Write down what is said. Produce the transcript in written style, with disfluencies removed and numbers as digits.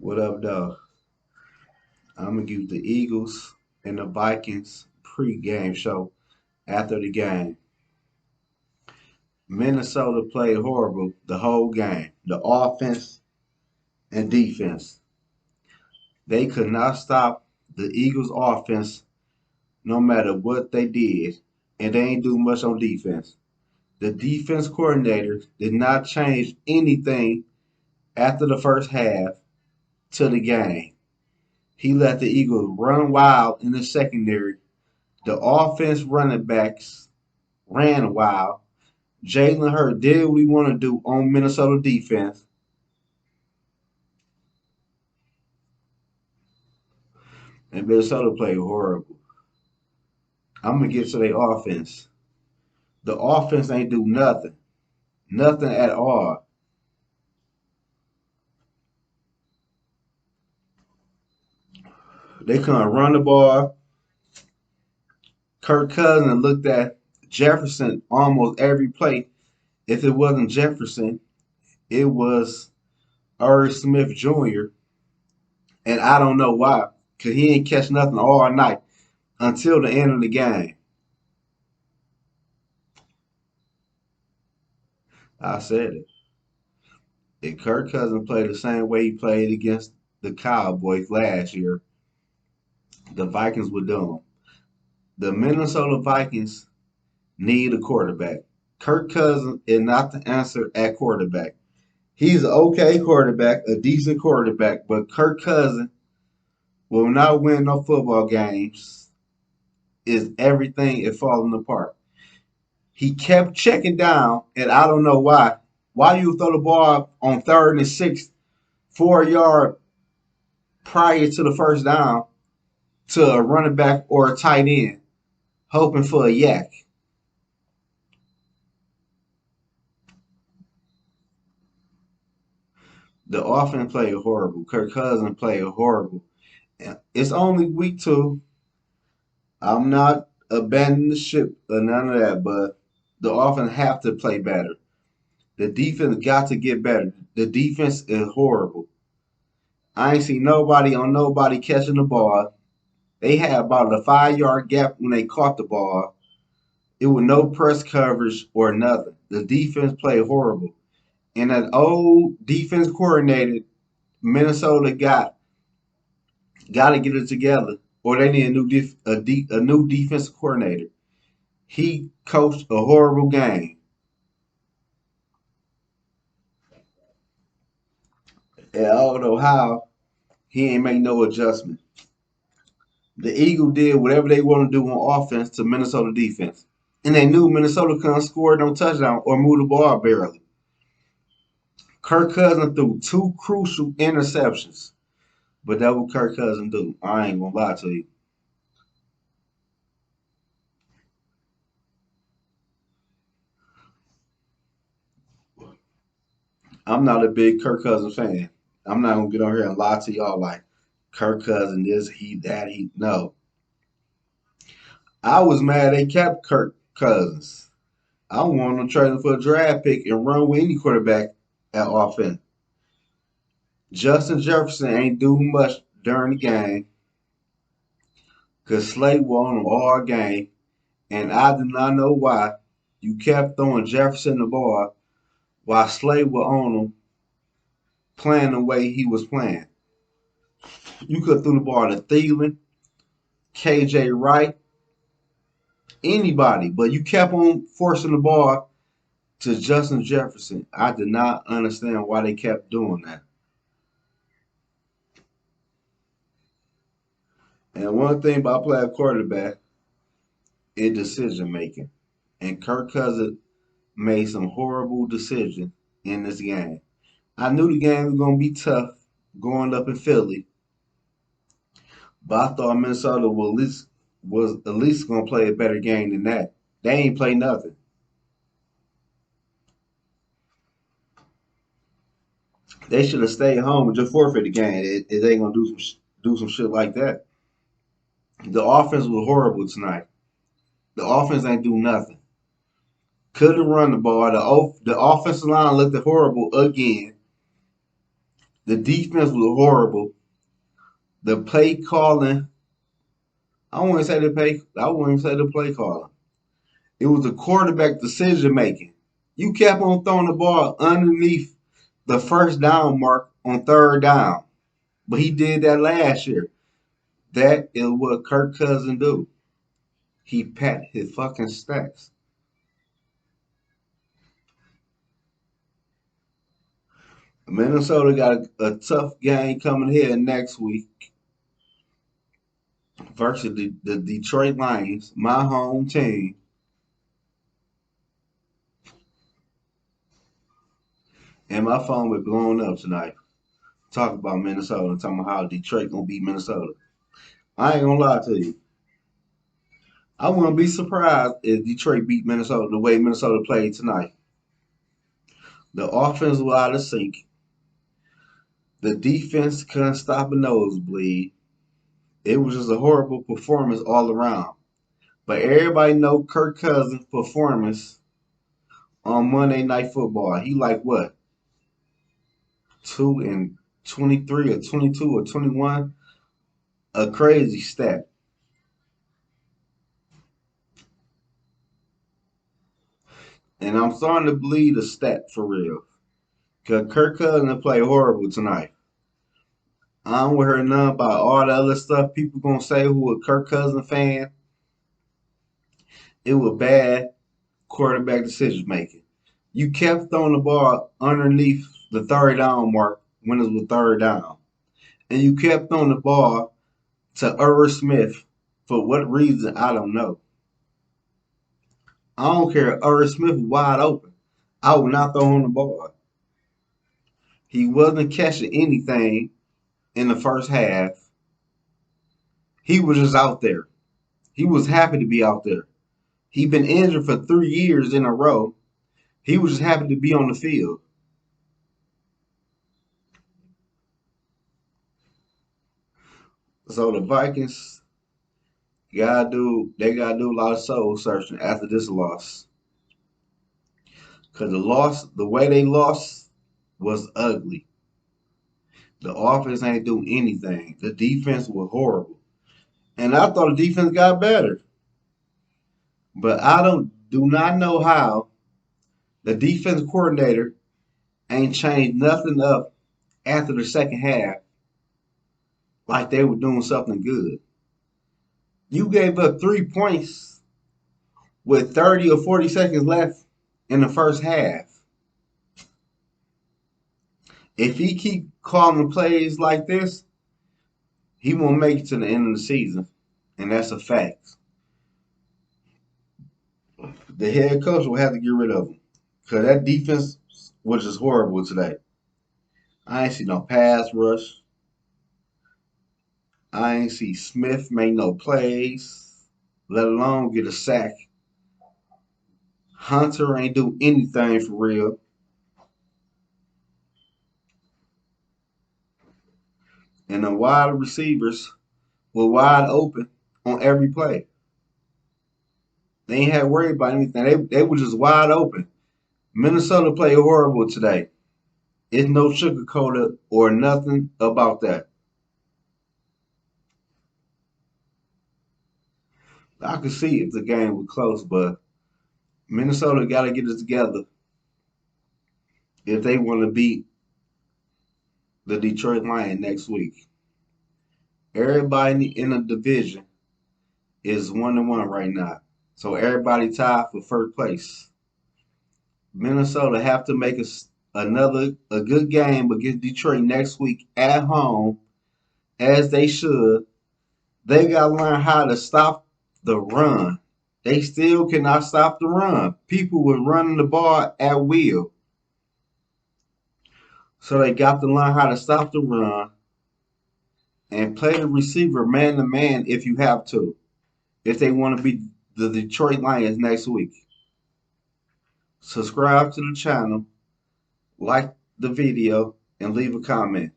What up, dog? I'm gonna give the Eagles and the Vikings pre-game show after the game. Minnesota played horrible the whole game. The offense and defense. They could not stop the Eagles offense no matter what they did. And they ain't do much on defense. The defense coordinator did not change anything after the first half to the game. He let the Eagles run wild in the secondary. The offense running backs ran wild. Jalen Hurts did what he want to do on Minnesota defense, and Minnesota played horrible. I'm gonna get to their offense. The offense ain't do nothing, nothing at all. They couldn't run the ball. Kirk Cousins looked at Jefferson almost every play. If it wasn't Jefferson, it was Irv Smith Jr. And I don't know why, cause he ain't catch nothing all night until the end of the game. I said it. If Kirk Cousins played the same way he played against the Cowboys last year, the Vikings would do him. The Minnesota Vikings need a quarterback. Kirk Cousins is not the answer at quarterback. He's an okay quarterback, a decent quarterback, but Kirk Cousins will not win no football games. Is everything is falling apart. He kept checking down, and I don't know why. Why you throw the ball on 3rd and 6, 4 yard prior to the first down to a running back or a tight end, hoping for a yak. The offense played horrible. Kirk Cousins played horrible. It's only week 2. I'm not abandoning the ship or none of that, but the offense have to play better. The defense got to get better. The defense is horrible. I ain't seen nobody on nobody catching the ball. They had about a 5 yard gap when they caught the ball. It was no press coverage or nothing. The defense played horrible. And that old defense coordinator Minnesota got to get it together, or they need a new defensive coordinator. He coached a horrible game, and I don't know how he ain't make no adjustment. The Eagles did whatever they want to do on offense to Minnesota defense, and they knew Minnesota couldn't score no touchdown or move the ball barely. Kirk Cousins threw 2 crucial interceptions, but that what Kirk Cousins do. I ain't gonna lie to you. I'm not a big Kirk Cousins fan. I'm not gonna get on here and lie to y'all like Kirk Cousins this, he that, he no. I was mad they kept Kirk Cousins. I want them to trade him for a draft pick and run with any quarterback at offense. Justin Jefferson ain't doing much during the game because Slay was on him all game, and I do not know why you kept throwing Jefferson the ball while Slay was on him playing the way he was playing. You could throw the ball to Thielen, KJ Wright, anybody, but you kept on forcing the ball to Justin Jefferson. I did not understand why they kept doing that. And one thing about playing quarterback is decision making. And Kirk Cousins made some horrible decisions in this game. I knew the game was gonna be tough going up in Philly, but I thought Minnesota was at least gonna play a better game than that. They ain't play nothing. They should have stayed home and just forfeit the game. If they gonna do some shit like that. The offense was horrible tonight. The offense ain't do nothing. Couldn't run the ball. The offensive line looked horrible again. The defense was horrible. The play calling, I wouldn't say the play. I wouldn't say the play calling. It was the quarterback decision making. You kept on throwing the ball underneath the first down mark on third down, but he did that last year. That is what Kirk Cousins do. He pat his fucking stacks. Minnesota got a tough game coming here next week versus the Detroit Lions, my home team. And my phone was blowing up tonight. Talk about Minnesota, talking about how Detroit gonna beat Minnesota. I ain't gonna lie to you. I wouldn't be surprised if Detroit beat Minnesota the way Minnesota played tonight. The offense was out of sync. The defense couldn't stop a nosebleed. It was just a horrible performance all around. But everybody know Kirk Cousins' performance on Monday Night Football. He like what? 2-23 or 22 or 21? A crazy stat. And I'm starting to believe the stat for real. Because Kirk Cousins played horrible tonight. I don't hear nothing about all the other stuff people gonna say who a Kirk Cousins fan. It was bad quarterback decision making. You kept throwing the ball underneath the third down mark when it was third down. And you kept throwing the ball to Irv Smith for what reason, I don't know. I don't care. Irv Smith was wide open. I would not throw him the ball. He wasn't catching anything in the first half. He was just out there. He was happy to be out there. He'd been injured for 3 years in a row. He was just happy to be on the field. So the Vikings they gotta do a lot of soul searching after this loss. Cause the way they lost was ugly. The offense ain't do anything. The defense was horrible. And I thought the defense got better. But I do not know how the defense coordinator ain't changed nothing up after the second half like they were doing something good. You gave up 3 points with 30 or 40 seconds left in the first half. If he keep calling plays like this, he won't make it to the end of the season. And that's a fact. The head coach will have to get rid of him. Because that defense was just horrible today. I ain't see no pass rush. I ain't see Smith make no plays, let alone get a sack. Hunter ain't do anything for real. And the wide receivers were wide open on every play. They ain't had to worry about anything. They were just wide open. Minnesota played horrible today. It's no sugarcoated or nothing about that. I could see if the game was close, but Minnesota got to get it together if they want to beat the Detroit Lions next week. Everybody in the division is 1-1 right now, so everybody tied for first place. Minnesota have to make a good game against Detroit next week at home, as they should. They got to learn how to stop the run. They still cannot stop the run. People were running the ball at will. So they got to learn how to stop the run and play the receiver man to man if you have to, if they want to beat the Detroit Lions next week. Subscribe to the channel, like the video, and leave a comment.